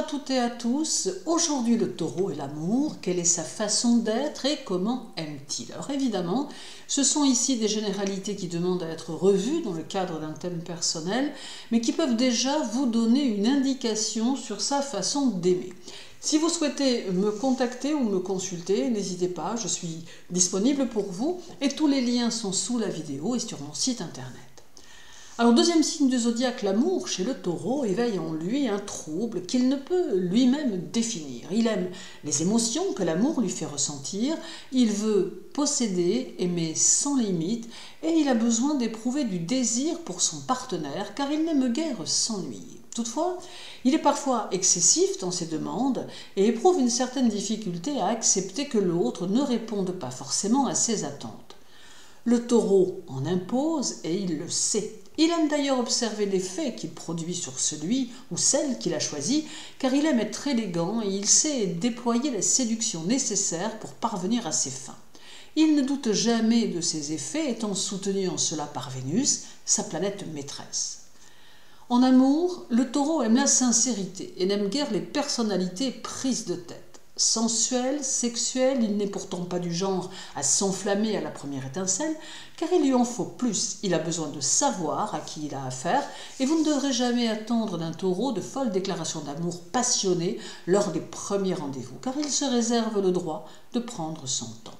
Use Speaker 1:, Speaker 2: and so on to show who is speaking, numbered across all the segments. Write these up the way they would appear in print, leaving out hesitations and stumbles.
Speaker 1: toutes et à tous. Aujourd'hui, le taureau et l'amour, quelle est sa façon d'être et comment aime-t-il? Alors évidemment, ce sont ici des généralités qui demandent à être revues dans le cadre d'un thème personnel, mais qui peuvent déjà vous donner une indication sur sa façon d'aimer. Si vous souhaitez me contacter ou me consulter, n'hésitez pas, je suis disponible pour vous et tous les liens sont sous la vidéo et sur mon site internet. Alors, deuxième signe du zodiaque, l'amour, chez le taureau, éveille en lui un trouble qu'il ne peut lui-même définir. Il aime les émotions que l'amour lui fait ressentir, il veut posséder, aimer sans limite, et il a besoin d'éprouver du désir pour son partenaire, car il n'aime guère s'ennuyer. Toutefois, il est parfois excessif dans ses demandes et éprouve une certaine difficulté à accepter que l'autre ne réponde pas forcément à ses attentes. Le taureau en impose et il le sait. Il aime d'ailleurs observer l'effet qu'il produit sur celui ou celle qu'il a choisi, car il aime être élégant et il sait déployer la séduction nécessaire pour parvenir à ses fins. Il ne doute jamais de ses effets, étant soutenu en cela par Vénus, sa planète maîtresse. En amour, le taureau aime la sincérité et n'aime guère les personnalités prises de tête. Sensuel, sexuel, il n'est pourtant pas du genre à s'enflammer à la première étincelle, car il lui en faut plus. Il a besoin de savoir à qui il a affaire, et vous ne devrez jamais attendre d'un taureau de folles déclarations d'amour passionnées lors des premiers rendez-vous, car il se réserve le droit de prendre son temps.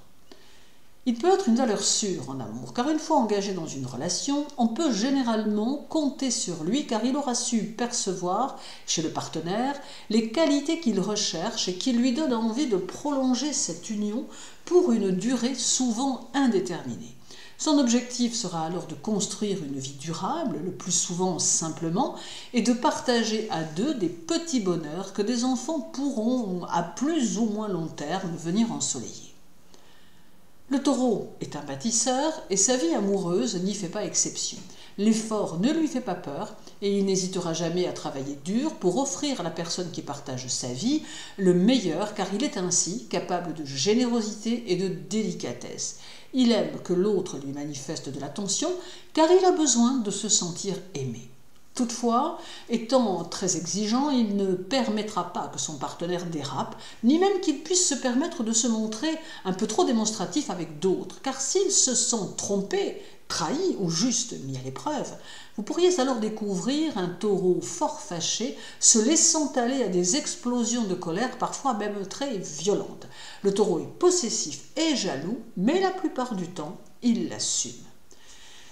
Speaker 1: Il peut être une valeur sûre en amour, car une fois engagé dans une relation, on peut généralement compter sur lui, car il aura su percevoir chez le partenaire les qualités qu'il recherche et qui lui donnent envie de prolonger cette union pour une durée souvent indéterminée. Son objectif sera alors de construire une vie durable, le plus souvent simplement, et de partager à deux des petits bonheurs que des enfants pourront, à plus ou moins long terme, venir ensoleiller. Le taureau est un bâtisseur et sa vie amoureuse n'y fait pas exception. L'effort ne lui fait pas peur et il n'hésitera jamais à travailler dur pour offrir à la personne qui partage sa vie le meilleur, car il est ainsi capable de générosité et de délicatesse. Il aime que l'autre lui manifeste de l'attention car il a besoin de se sentir aimé. Toutefois, étant très exigeant, il ne permettra pas que son partenaire dérape, ni même qu'il puisse se permettre de se montrer un peu trop démonstratif avec d'autres, car s'il se sent trompé, trahi ou juste mis à l'épreuve, vous pourriez alors découvrir un taureau fort fâché, se laissant aller à des explosions de colère, parfois même très violentes. Le taureau est possessif et jaloux, mais la plupart du temps, il l'assume.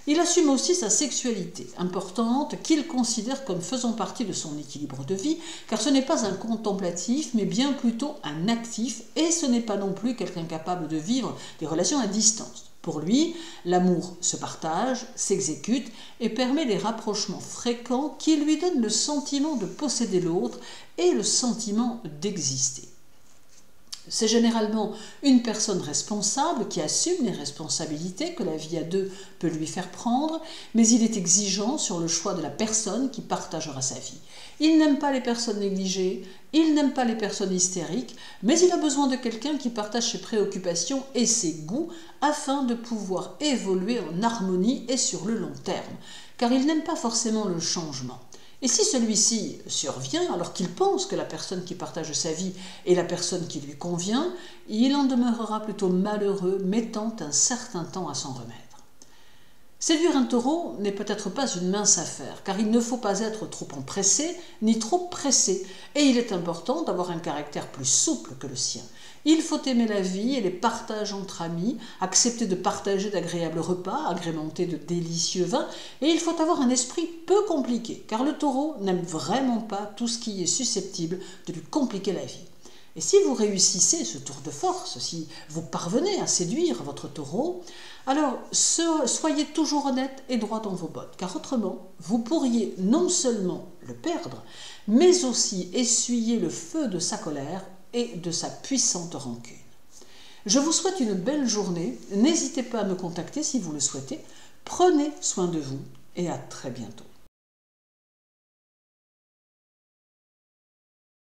Speaker 1: Il assume aussi sa sexualité, importante, qu'il considère comme faisant partie de son équilibre de vie, car ce n'est pas un contemplatif, mais bien plutôt un actif, et ce n'est pas non plus quelqu'un capable de vivre des relations à distance. Pour lui, l'amour se partage, s'exécute et permet des rapprochements fréquents qui lui donnent le sentiment de posséder l'autre et le sentiment d'exister. C'est généralement une personne responsable qui assume les responsabilités que la vie à deux peut lui faire prendre, mais il est exigeant sur le choix de la personne qui partagera sa vie. Il n'aime pas les personnes négligées, il n'aime pas les personnes hystériques, mais il a besoin de quelqu'un qui partage ses préoccupations et ses goûts afin de pouvoir évoluer en harmonie et sur le long terme, car il n'aime pas forcément le changement. Et si celui-ci survient alors qu'il pense que la personne qui partage sa vie est la personne qui lui convient, il en demeurera plutôt malheureux, mettant un certain temps à s'en remettre. Séduire un taureau n'est peut-être pas une mince affaire, car il ne faut pas être trop empressé ni trop pressé, et il est important d'avoir un caractère plus souple que le sien. Il faut aimer la vie et les partages entre amis, accepter de partager d'agréables repas agrémentés de délicieux vins, et il faut avoir un esprit peu compliqué, car le taureau n'aime vraiment pas tout ce qui est susceptible de lui compliquer la vie. Et si vous réussissez ce tour de force, si vous parvenez à séduire votre taureau, alors soyez toujours honnête et droit dans vos bottes, car autrement, vous pourriez non seulement le perdre, mais aussi essuyer le feu de sa colère et de sa puissante rancune. Je vous souhaite une belle journée, n'hésitez pas à me contacter si vous le souhaitez, prenez soin de vous et à très bientôt.